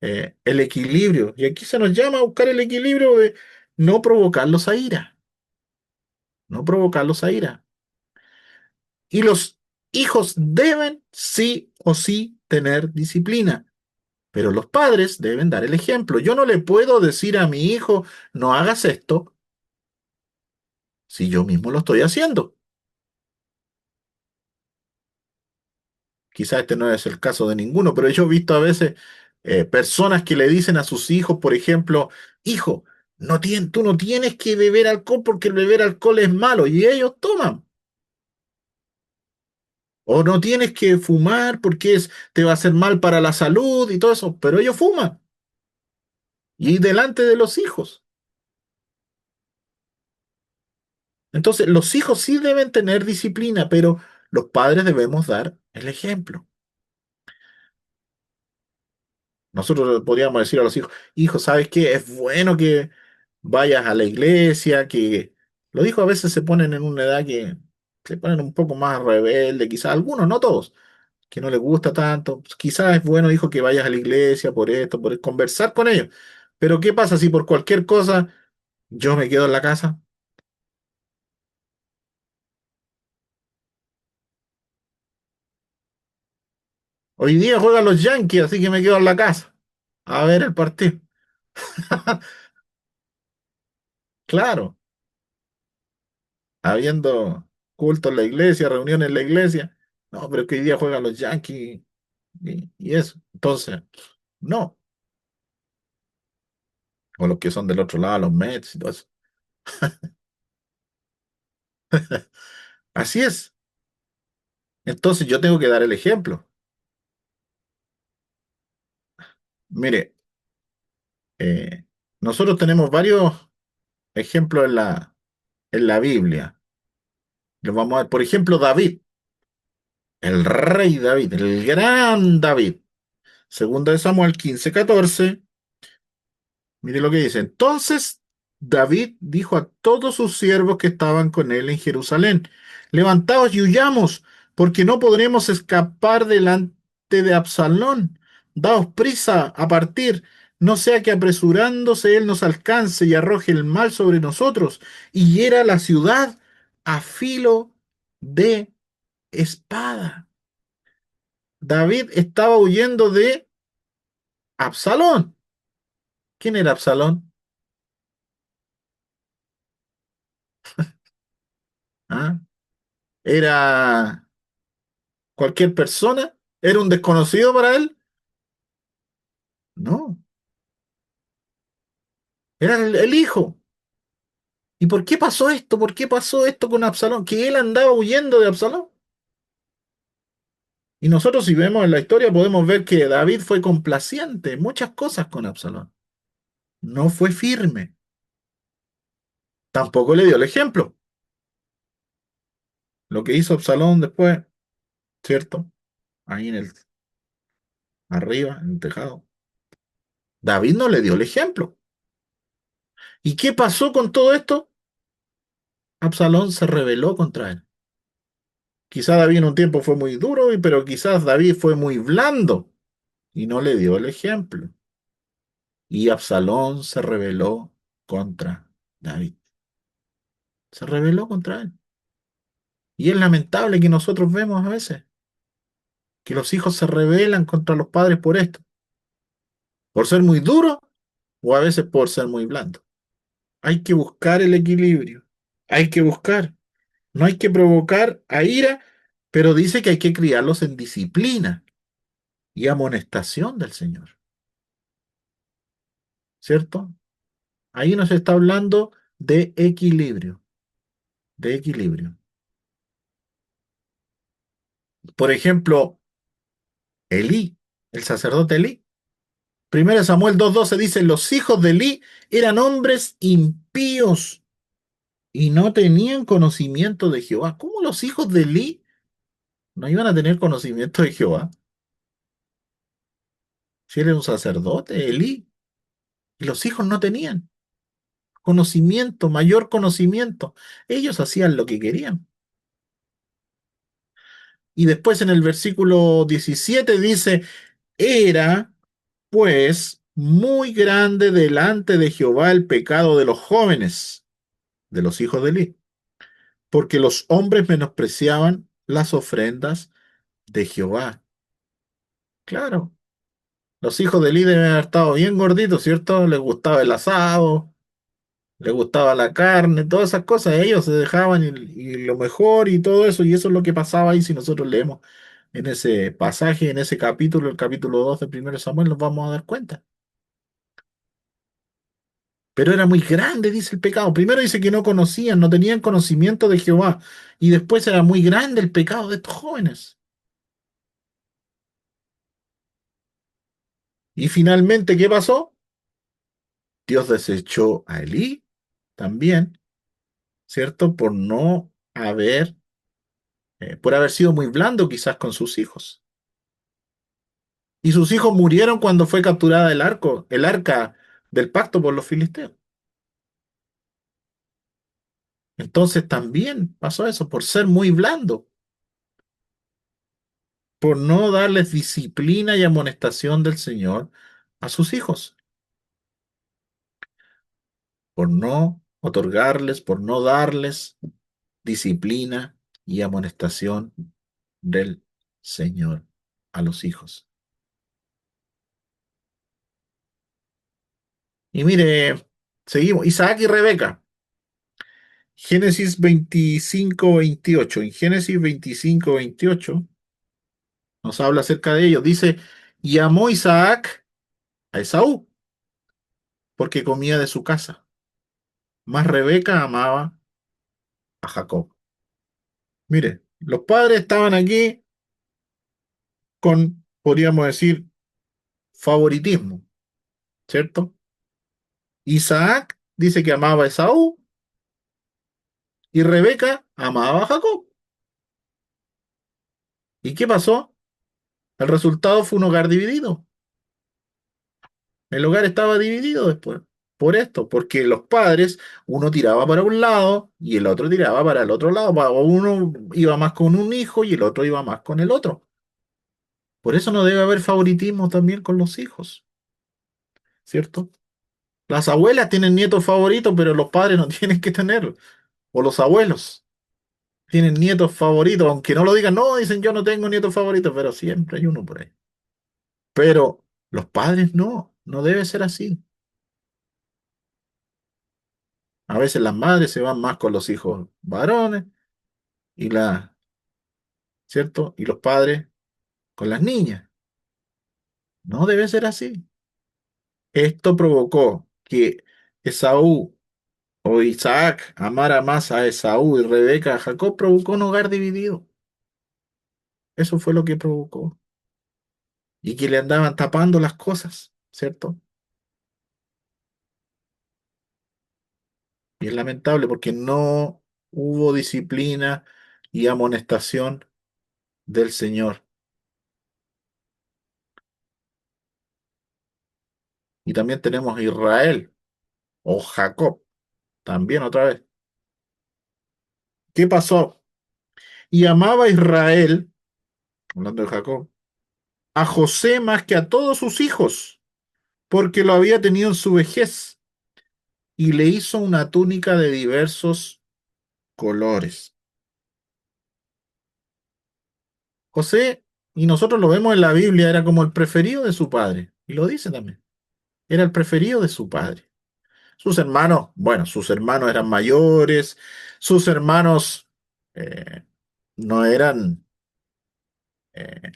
el equilibrio. Y aquí se nos llama a buscar el equilibrio de no provocarlos a ira, no provocarlos a ira. Y los hijos deben sí o sí tener disciplina, pero los padres deben dar el ejemplo. Yo no le puedo decir a mi hijo, no hagas esto, si yo mismo lo estoy haciendo. Quizás este no es el caso de ninguno, pero yo he visto a veces personas que le dicen a sus hijos, por ejemplo, hijo, tú no tienes que beber alcohol porque el beber alcohol es malo, y ellos toman. O no tienes que fumar porque te va a hacer mal para la salud y todo eso, pero ellos fuman. Y delante de los hijos. Entonces, los hijos sí deben tener disciplina, pero los padres debemos dar el ejemplo. Nosotros podríamos decir a los hijos, hijo, ¿sabes qué? Es bueno que vayas a la iglesia, que los hijos a veces se ponen en una edad que se ponen un poco más rebelde, quizás algunos, no todos, que no les gusta tanto. Pues quizás es bueno, hijo, que vayas a la iglesia por conversar con ellos. Pero ¿qué pasa si por cualquier cosa yo me quedo en la casa? Hoy día juegan los Yankees, así que me quedo en la casa a ver el partido. Claro, habiendo culto en la iglesia, reuniones en la iglesia. No, pero es que hoy día juegan los Yankees y eso. Entonces, no. O los que son del otro lado, los Mets y todo eso. Así es. Entonces yo tengo que dar el ejemplo. Mire, eh, nosotros tenemos varios ejemplos en la Biblia. Los vamos a ver. Por ejemplo, David, el rey David, el gran David. Segunda de Samuel 15:14. Mire lo que dice. Entonces David dijo a todos sus siervos que estaban con él en Jerusalén: levantaos y huyamos, porque no podremos escapar delante de Absalón. Daos prisa a partir, no sea que apresurándose él nos alcance y arroje el mal sobre nosotros y hiera la ciudad a filo de espada. David estaba huyendo de Absalón. ¿Quién era Absalón? ¿Ah? ¿Era cualquier persona? ¿Era un desconocido para él? No, era el hijo. ¿Y por qué pasó esto? ¿Por qué pasó esto con Absalón? Que él andaba huyendo de Absalón. Y nosotros si vemos en la historia podemos ver que David fue complaciente en muchas cosas con Absalón. No fue firme. Tampoco le dio el ejemplo. Lo que hizo Absalón después, ¿cierto? Ahí en el arriba, en el tejado. David no le dio el ejemplo. ¿Y qué pasó con todo esto? Absalón se rebeló contra él. Quizás David en un tiempo fue muy duro, pero quizás David fue muy blando y no le dio el ejemplo. Y Absalón se rebeló contra David. Se rebeló contra él. Y es lamentable que nosotros vemos a veces que los hijos se rebelan contra los padres por esto, por ser muy duros o a veces por ser muy blandos. Hay que buscar el equilibrio. Hay que buscar. No hay que provocar a ira, pero dice que hay que criarlos en disciplina y amonestación del Señor. ¿Cierto? Ahí nos está hablando de equilibrio, de equilibrio. Por ejemplo, Elí, el sacerdote Elí. 1 Samuel 2:12 dice, los hijos de Elí eran hombres impíos y no tenían conocimiento de Jehová. ¿Cómo los hijos de Elí no iban a tener conocimiento de Jehová? Si era un sacerdote, Elí, y los hijos no tenían conocimiento, mayor conocimiento. Ellos hacían lo que querían. Y después en el versículo 17 dice, era pues muy grande delante de Jehová el pecado de los jóvenes, de los hijos de Eli, porque los hombres menospreciaban las ofrendas de Jehová. Claro, los hijos de Eli deben haber estado bien gorditos, ¿cierto? Les gustaba el asado, les gustaba la carne, todas esas cosas. Ellos se dejaban y lo mejor y todo eso, y eso es lo que pasaba ahí si nosotros leemos en ese pasaje, en ese capítulo, el capítulo 2 de 1 Samuel, nos vamos a dar cuenta. Pero era muy grande, dice el pecado. Primero dice que no conocían, no tenían conocimiento de Jehová. Y después era muy grande el pecado de estos jóvenes. Y finalmente, ¿qué pasó? Dios desechó a Elí también, ¿cierto? Por haber sido muy blando quizás con sus hijos. Y sus hijos murieron cuando fue capturada el arca del pacto por los filisteos. Entonces también pasó eso, por ser muy blando, por no darles disciplina y amonestación del Señor a sus hijos, por no otorgarles, por no darles disciplina y amonestación del Señor a los hijos. Y mire, seguimos. Isaac y Rebeca. Génesis 25:28. En Génesis 25:28 nos habla acerca de ellos. Dice, y amó Isaac a Esaú, porque comía de su casa. Mas Rebeca amaba a Jacob. Mire, los padres estaban aquí con, podríamos decir, favoritismo, ¿cierto? Isaac dice que amaba a Esaú y Rebeca amaba a Jacob. ¿Y qué pasó? El resultado fue un hogar dividido. El hogar estaba dividido después. por esto, porque los padres, uno tiraba para un lado y el otro tiraba para el otro lado, o uno iba más con un hijo y el otro iba más con el otro. Por eso no debe haber favoritismo también con los hijos, ¿cierto? Las abuelas tienen nietos favoritos, pero los padres no tienen que tenerlo. O los abuelos tienen nietos favoritos, aunque no lo digan, no, dicen yo no tengo nietos favoritos, pero siempre hay uno por ahí. Pero los padres no, no debe ser así. A veces las madres se van más con los hijos varones y ¿cierto? Y los padres con las niñas. No debe ser así. Esto provocó que Esaú o Isaac amara más a Esaú y Rebeca a Jacob, provocó un hogar dividido. Eso fue lo que provocó. Y que le andaban tapando las cosas, ¿cierto? Y es lamentable porque no hubo disciplina y amonestación del Señor. Y también tenemos a Israel o Jacob, también otra vez. ¿Qué pasó? Y amaba a Israel, hablando de Jacob, a José más que a todos sus hijos, porque lo había tenido en su vejez, y le hizo una túnica de diversos colores. José, y nosotros lo vemos en la Biblia, era como el preferido de su padre, y lo dice también, era el preferido de su padre. Sus hermanos, bueno, sus hermanos eran mayores, sus hermanos eh, no eran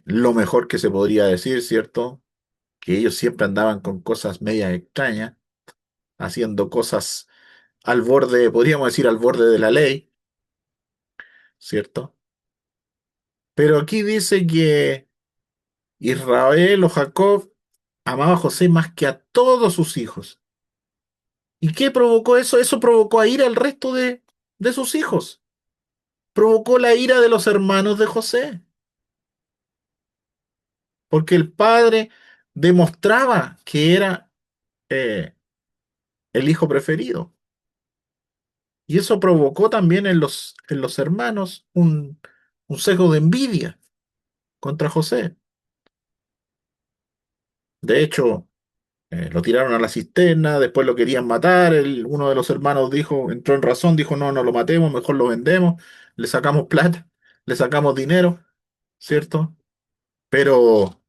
lo mejor que se podría decir, ¿cierto? Que ellos siempre andaban con cosas medias extrañas, haciendo cosas al borde, podríamos decir al borde de la ley, ¿cierto? Pero aquí dice que Israel o Jacob amaba a José más que a todos sus hijos. ¿Y qué provocó eso? Eso provocó a ira al resto de sus hijos. Provocó la ira de los hermanos de José, porque el padre demostraba que era eh, el hijo preferido. Y eso provocó también en los hermanos un sesgo de envidia contra José. De hecho, lo tiraron a la cisterna, después lo querían matar. Uno de los hermanos dijo, entró en razón, dijo, no, no lo matemos, mejor lo vendemos, le sacamos plata, le sacamos dinero, ¿cierto? Pero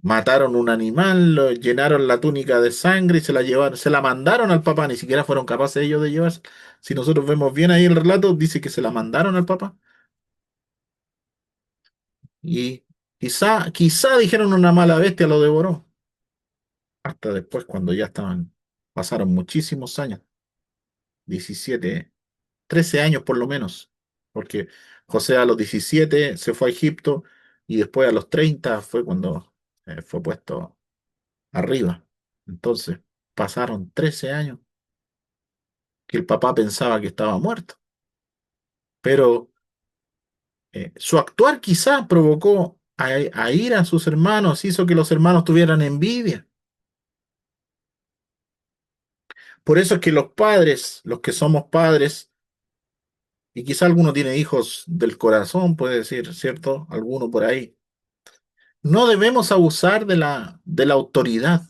mataron un animal, lo llenaron la túnica de sangre y se la llevaron, se la mandaron al papá, ni siquiera fueron capaces ellos de llevarse. Si nosotros vemos bien ahí el relato, dice que se la mandaron al papá. Y quizá dijeron una mala bestia lo devoró. Hasta después, cuando ya pasaron muchísimos años, 17 13 años por lo menos, porque José a los 17 se fue a Egipto y después a los 30 fue cuando fue puesto arriba. Entonces, pasaron 13 años que el papá pensaba que estaba muerto, pero su actuar quizá provocó a ir a sus hermanos, hizo que los hermanos tuvieran envidia. Por eso es que los padres, los que somos padres, y quizá alguno tiene hijos del corazón, puede decir, ¿cierto? Alguno por ahí. No debemos abusar de la autoridad,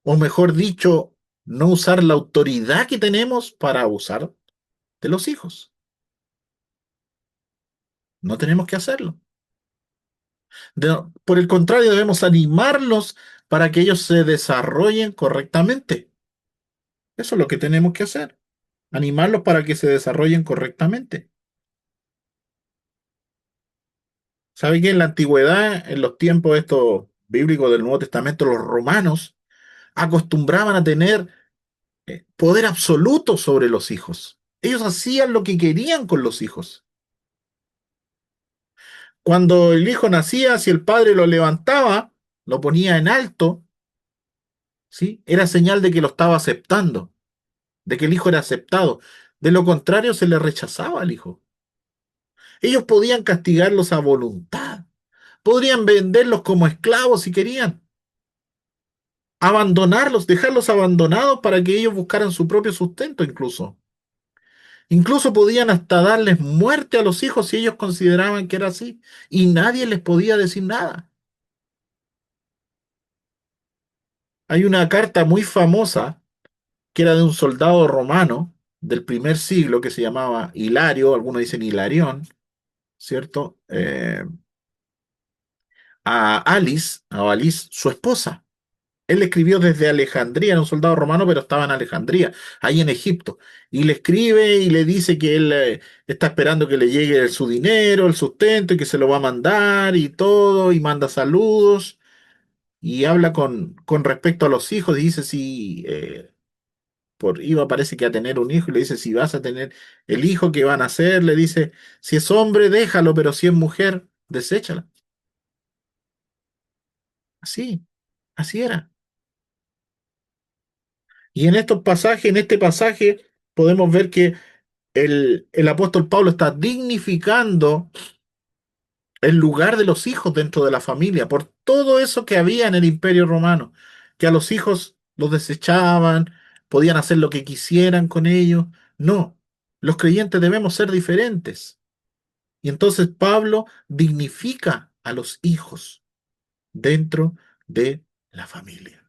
o mejor dicho, no usar la autoridad que tenemos para abusar de los hijos. No tenemos que hacerlo. Por el contrario, debemos animarlos para que ellos se desarrollen correctamente. Eso es lo que tenemos que hacer. Animarlos para que se desarrollen correctamente. ¿Sabe que en la antigüedad, en los tiempos estos bíblicos del Nuevo Testamento, los romanos acostumbraban a tener poder absoluto sobre los hijos? Ellos hacían lo que querían con los hijos. Cuando el hijo nacía, si el padre lo levantaba, lo ponía en alto, ¿sí? Era señal de que lo estaba aceptando, de que el hijo era aceptado. De lo contrario, se le rechazaba al hijo. Ellos podían castigarlos a voluntad, podrían venderlos como esclavos si querían, abandonarlos, dejarlos abandonados para que ellos buscaran su propio sustento incluso. Incluso podían hasta darles muerte a los hijos si ellos consideraban que era así, y nadie les podía decir nada. Hay una carta muy famosa que era de un soldado romano del primer siglo que se llamaba Hilario, algunos dicen Hilarión, ¿cierto? A Alice, su esposa. Él le escribió desde Alejandría, era un soldado romano, pero estaba en Alejandría, ahí en Egipto. Y le escribe y le dice que él está esperando que le llegue su dinero, el sustento, y que se lo va a mandar y todo, y manda saludos. Y habla con respecto a los hijos, y dice si iba parece que a tener un hijo, y le dice si vas a tener el hijo que van a hacer, le dice, si es hombre, déjalo, pero si es mujer, deséchala. Así, así era. Y en estos pasajes, en este pasaje, podemos ver que el apóstol Pablo está dignificando el lugar de los hijos dentro de la familia por todo eso que había en el Imperio Romano, que a los hijos los desechaban, podían hacer lo que quisieran con ellos. No, los creyentes debemos ser diferentes. Y entonces Pablo dignifica a los hijos dentro de la familia.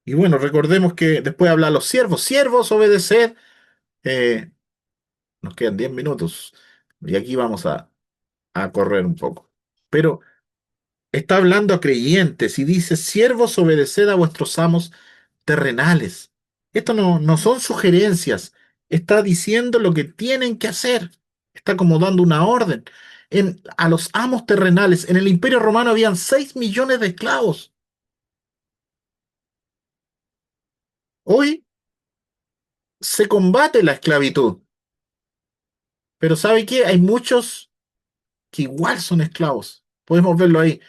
Y bueno, recordemos que después habla a los siervos, siervos, obedeced. Eh, Nos quedan 10 minutos y aquí vamos a correr un poco. Pero está hablando a creyentes y dice, siervos, obedeced a vuestros amos terrenales. Esto no son sugerencias, está diciendo lo que tienen que hacer. Está como dando una orden. A los amos terrenales, en el Imperio Romano habían 6 millones de esclavos. Hoy se combate la esclavitud, pero ¿sabe qué? Hay muchos que igual son esclavos. Podemos verlo ahí.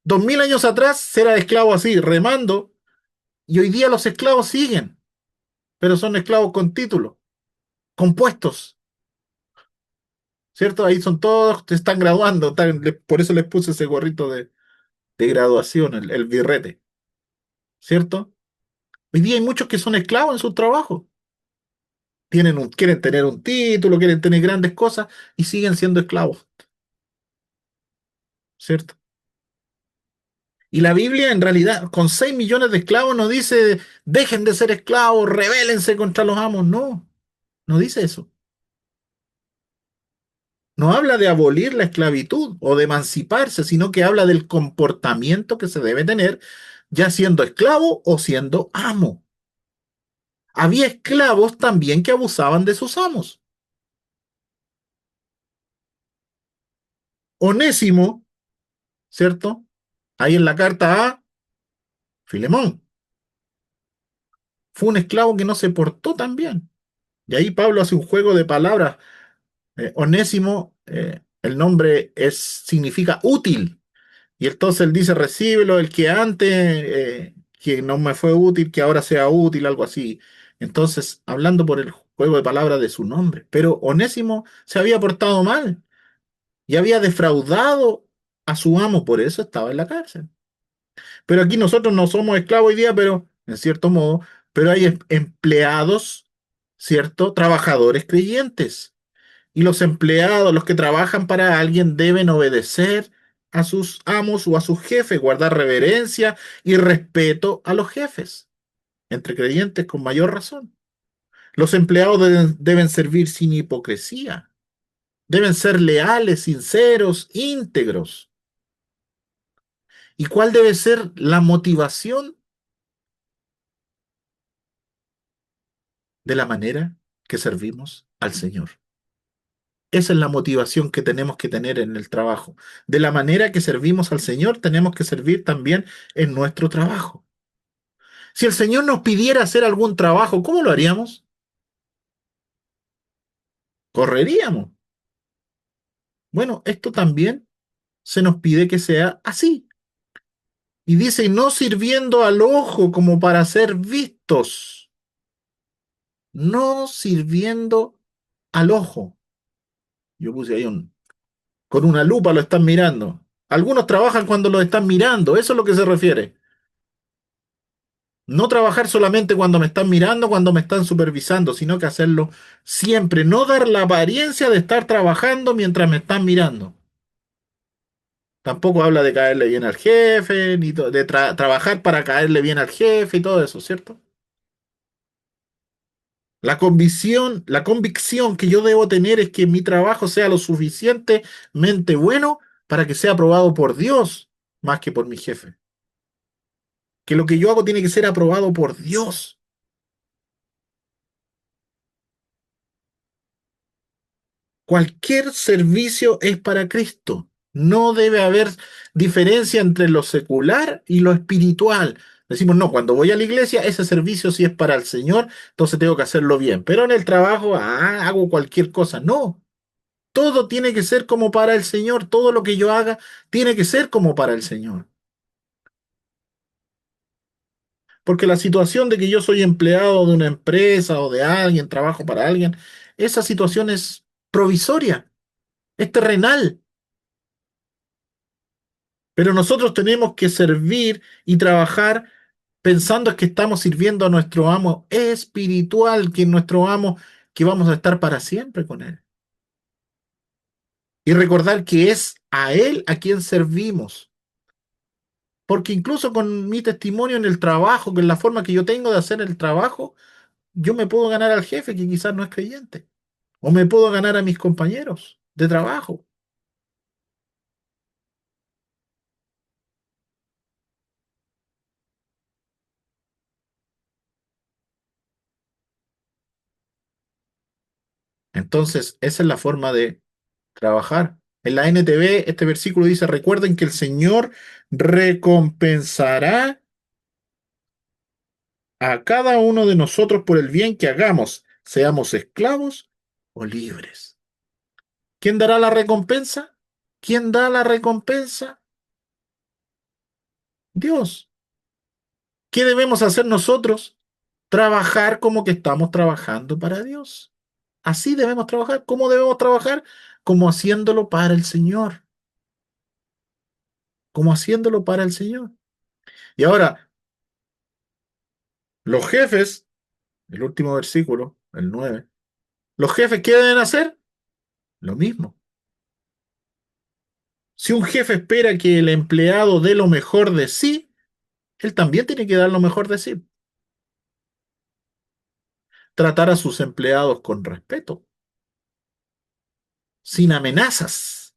2000 años atrás era esclavo así, remando, y hoy día los esclavos siguen, pero son esclavos con título, compuestos, ¿cierto? Ahí son todos, se están graduando, por eso les puse ese gorrito de graduación, el birrete, ¿cierto? Hoy día hay muchos que son esclavos en su trabajo, quieren tener un título, quieren tener grandes cosas y siguen siendo esclavos, ¿cierto? Y la Biblia, en realidad, con 6 millones de esclavos, no dice dejen de ser esclavos, rebélense contra los amos. No, no dice eso. No habla de abolir la esclavitud o de emanciparse, sino que habla del comportamiento que se debe tener, ya siendo esclavo o siendo amo. Había esclavos también que abusaban de sus amos. Onésimo, ¿cierto? Ahí en la carta a Filemón, fue un esclavo que no se portó tan bien. Y ahí Pablo hace un juego de palabras. Onésimo, el nombre significa útil. Y entonces él dice, recíbelo, el que antes, que no me fue útil, que ahora sea útil, algo así. Entonces, hablando por el juego de palabras de su nombre. Pero Onésimo se había portado mal y había defraudado a su amo, por eso estaba en la cárcel. Pero aquí nosotros no somos esclavos hoy día, pero en cierto modo, pero hay empleados, ¿cierto? Trabajadores creyentes. Y los empleados, los que trabajan para alguien, deben obedecer a sus amos o a sus jefes, guardar reverencia y respeto a los jefes, entre creyentes con mayor razón. Los empleados deben servir sin hipocresía, deben ser leales, sinceros, íntegros. ¿Y cuál debe ser la motivación de la manera que servimos al Señor? Esa es la motivación que tenemos que tener en el trabajo. De la manera que servimos al Señor, tenemos que servir también en nuestro trabajo. Si el Señor nos pidiera hacer algún trabajo, ¿cómo lo haríamos? Correríamos. Bueno, esto también se nos pide que sea así. Y dice, no sirviendo al ojo como para ser vistos, no sirviendo al ojo. Yo puse ahí con una lupa lo están mirando. Algunos trabajan cuando lo están mirando, eso es lo que se refiere. No trabajar solamente cuando me están mirando, cuando me están supervisando, sino que hacerlo siempre. No dar la apariencia de estar trabajando mientras me están mirando. Tampoco habla de caerle bien al jefe, ni de trabajar para caerle bien al jefe y todo eso, ¿cierto? La convicción que yo debo tener es que mi trabajo sea lo suficientemente bueno para que sea aprobado por Dios más que por mi jefe. Que lo que yo hago tiene que ser aprobado por Dios. Cualquier servicio es para Cristo. No debe haber diferencia entre lo secular y lo espiritual. Decimos, no, cuando voy a la iglesia, ese servicio sí es para el Señor, entonces tengo que hacerlo bien. Pero en el trabajo, hago cualquier cosa. No, todo tiene que ser como para el Señor. Todo lo que yo haga tiene que ser como para el Señor. Porque la situación de que yo soy empleado de una empresa o de alguien, trabajo para alguien, esa situación es provisoria, es terrenal. Pero nosotros tenemos que servir y trabajar pensando que estamos sirviendo a nuestro amo espiritual, que es nuestro amo, que vamos a estar para siempre con él. Y recordar que es a él a quien servimos. Porque incluso con mi testimonio en el trabajo, que es la forma que yo tengo de hacer el trabajo, yo me puedo ganar al jefe que quizás no es creyente. O me puedo ganar a mis compañeros de trabajo. Entonces, esa es la forma de trabajar. En la NTV, este versículo dice, recuerden que el Señor recompensará a cada uno de nosotros por el bien que hagamos, seamos esclavos o libres. ¿Quién dará la recompensa? ¿Quién da la recompensa? Dios. ¿Qué debemos hacer nosotros? Trabajar como que estamos trabajando para Dios. Así debemos trabajar. ¿Cómo debemos trabajar? Como haciéndolo para el Señor. Como haciéndolo para el Señor. Y ahora, los jefes, el último versículo, el 9, los jefes, ¿qué deben hacer? Lo mismo. Si un jefe espera que el empleado dé lo mejor de sí, él también tiene que dar lo mejor de sí. Tratar a sus empleados con respeto, sin amenazas,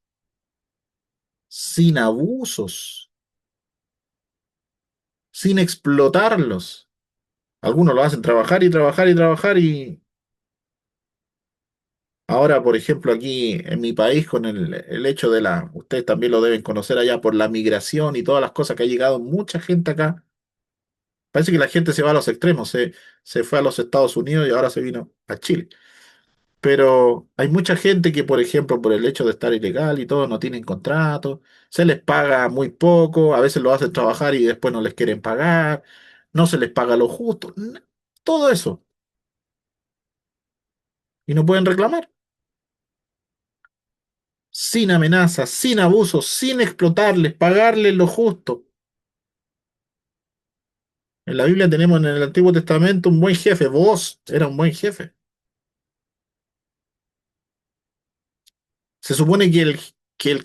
sin abusos, sin explotarlos. Algunos lo hacen trabajar y trabajar y trabajar y ahora, por ejemplo, aquí en mi país, con el hecho de ustedes también lo deben conocer allá por la migración y todas las cosas que ha llegado mucha gente acá. Parece que la gente se va a los extremos, se fue a los Estados Unidos y ahora se vino a Chile. Pero hay mucha gente que, por ejemplo, por el hecho de estar ilegal y todo, no tienen contrato, se les paga muy poco, a veces lo hacen trabajar y después no les quieren pagar, no se les paga lo justo, todo eso. Y no pueden reclamar. Sin amenazas, sin abusos, sin explotarles, pagarles lo justo. En la Biblia tenemos en el Antiguo Testamento un buen jefe, vos era un buen jefe. Se supone que el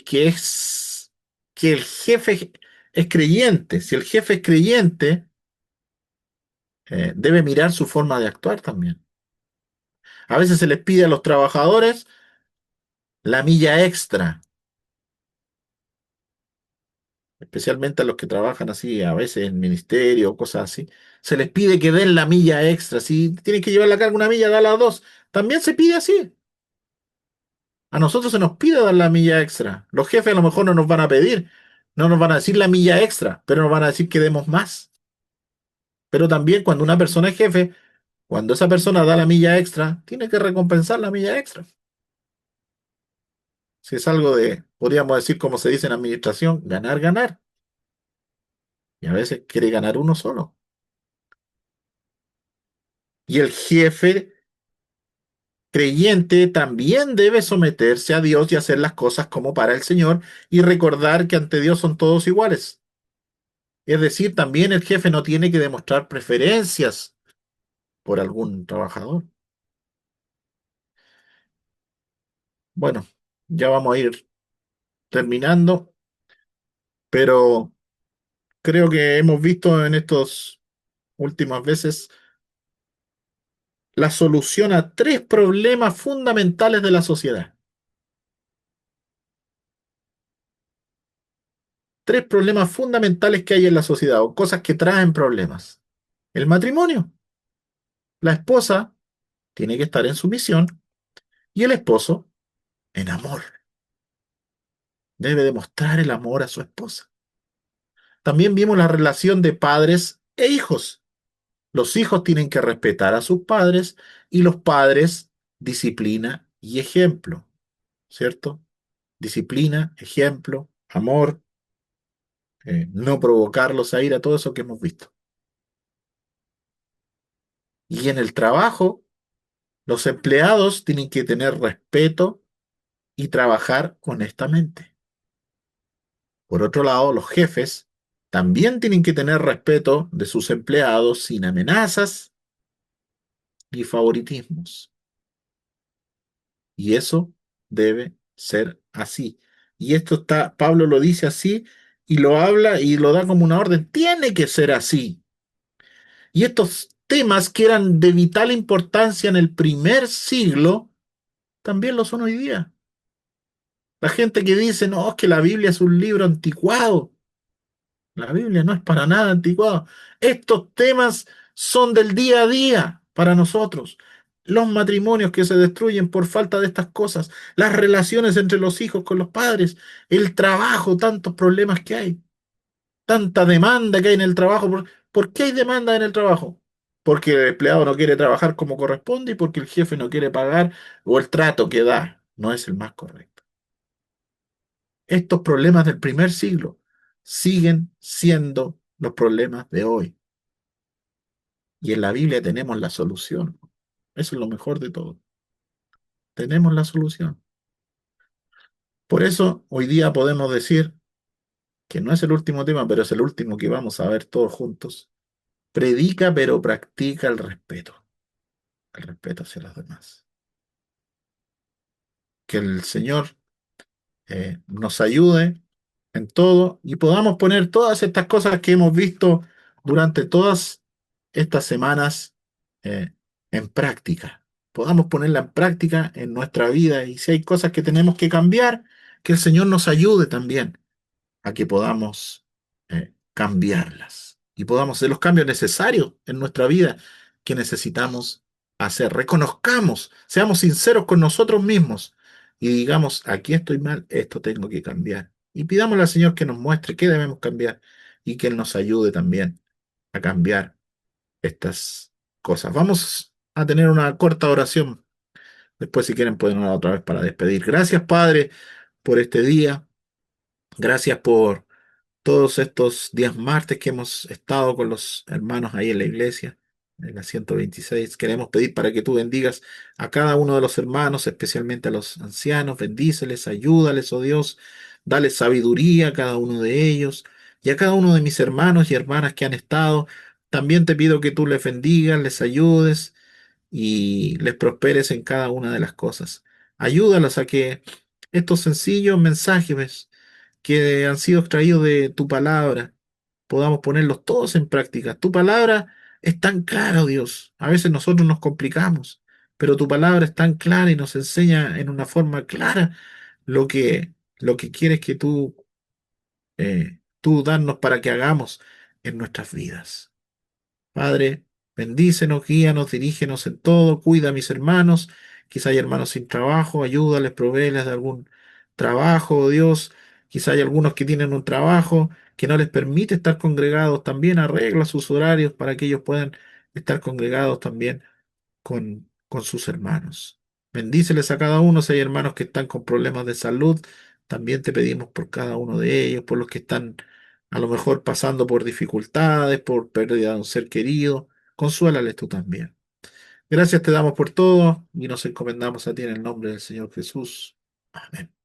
jefe es creyente. Si el jefe es creyente, debe mirar su forma de actuar también. A veces se les pide a los trabajadores la milla extra, especialmente a los que trabajan así, a veces en ministerio o cosas así. Se les pide que den la milla extra. Si tienen que llevar la carga una milla, da las dos. También se pide así. A nosotros se nos pide dar la milla extra. Los jefes a lo mejor no nos van a pedir, no nos van a decir la milla extra, pero nos van a decir que demos más. Pero también cuando una persona es jefe, cuando esa persona da la milla extra, tiene que recompensar la milla extra. Si es algo de, podríamos decir, como se dice en administración, ganar, ganar. Y a veces quiere ganar uno solo. Y el jefe creyente también debe someterse a Dios y hacer las cosas como para el Señor y recordar que ante Dios son todos iguales. Es decir, también el jefe no tiene que demostrar preferencias por algún trabajador. Bueno, ya vamos a ir terminando, pero creo que hemos visto en estas últimas veces la solución a tres problemas fundamentales de la sociedad. Tres problemas fundamentales que hay en la sociedad o cosas que traen problemas. El matrimonio. La esposa tiene que estar en sumisión y el esposo en amor. Debe demostrar el amor a su esposa. También vimos la relación de padres e hijos. Los hijos tienen que respetar a sus padres y los padres disciplina y ejemplo, ¿cierto? Disciplina, ejemplo, amor, no provocarlos a ira, todo eso que hemos visto. Y en el trabajo, los empleados tienen que tener respeto y trabajar honestamente. Por otro lado, los jefes también tienen que tener respeto de sus empleados sin amenazas ni favoritismos. Y eso debe ser así. Y esto está, Pablo lo dice así y lo habla y lo da como una orden. Tiene que ser así. Y estos temas que eran de vital importancia en el primer siglo, también lo son hoy día. La gente que dice, no, es que la Biblia es un libro anticuado. La Biblia no es para nada anticuado. Estos temas son del día a día para nosotros. Los matrimonios que se destruyen por falta de estas cosas, las relaciones entre los hijos con los padres, el trabajo, tantos problemas que hay, tanta demanda que hay en el trabajo. ¿Por qué hay demanda en el trabajo? Porque el empleado no quiere trabajar como corresponde y porque el jefe no quiere pagar o el trato que da no es el más correcto. Estos problemas del primer siglo siguen siendo los problemas de hoy. Y en la Biblia tenemos la solución. Eso es lo mejor de todo. Tenemos la solución. Por eso hoy día podemos decir que no es el último tema, pero es el último que vamos a ver todos juntos. Predica, pero practica el respeto hacia los demás. Que el Señor nos ayude en todo y podamos poner todas estas cosas que hemos visto durante todas estas semanas eh, en práctica. Podamos ponerla en práctica en nuestra vida y si hay cosas que tenemos que cambiar, que el Señor nos ayude también a que podamos cambiarlas y podamos hacer los cambios necesarios en nuestra vida que necesitamos hacer. Reconozcamos, seamos sinceros con nosotros mismos y digamos, aquí estoy mal, esto tengo que cambiar. Y pidámosle al Señor que nos muestre qué debemos cambiar y que Él nos ayude también a cambiar estas cosas. Vamos a tener una corta oración. Después, si quieren, pueden orar otra vez para despedir. Gracias, Padre, por este día. Gracias por todos estos días martes que hemos estado con los hermanos ahí en la iglesia, en la 126. Queremos pedir para que tú bendigas a cada uno de los hermanos, especialmente a los ancianos. Bendíceles, ayúdales, oh Dios. Dale sabiduría a cada uno de ellos y a cada uno de mis hermanos y hermanas que han estado. También te pido que tú les bendigas, les ayudes y les prosperes en cada una de las cosas. Ayúdalos a que estos sencillos mensajes que han sido extraídos de tu palabra podamos ponerlos todos en práctica. Tu palabra es tan clara, oh Dios. A veces nosotros nos complicamos, pero tu palabra es tan clara y nos enseña en una forma clara lo que quieres que tú darnos para que hagamos en nuestras vidas. Padre, bendícenos, guíanos, dirígenos en todo, cuida a mis hermanos, quizá hay hermanos sin trabajo, ayúdales, provéeles de algún trabajo, oh Dios, quizá hay algunos que tienen un trabajo que no les permite estar congregados, también arregla sus horarios para que ellos puedan estar congregados también con sus hermanos. Bendíceles a cada uno, si hay hermanos que están con problemas de salud, también te pedimos por cada uno de ellos, por los que están a lo mejor pasando por dificultades, por pérdida de un ser querido, consuélales tú también. Gracias te damos por todo y nos encomendamos a ti en el nombre del Señor Jesús. Amén.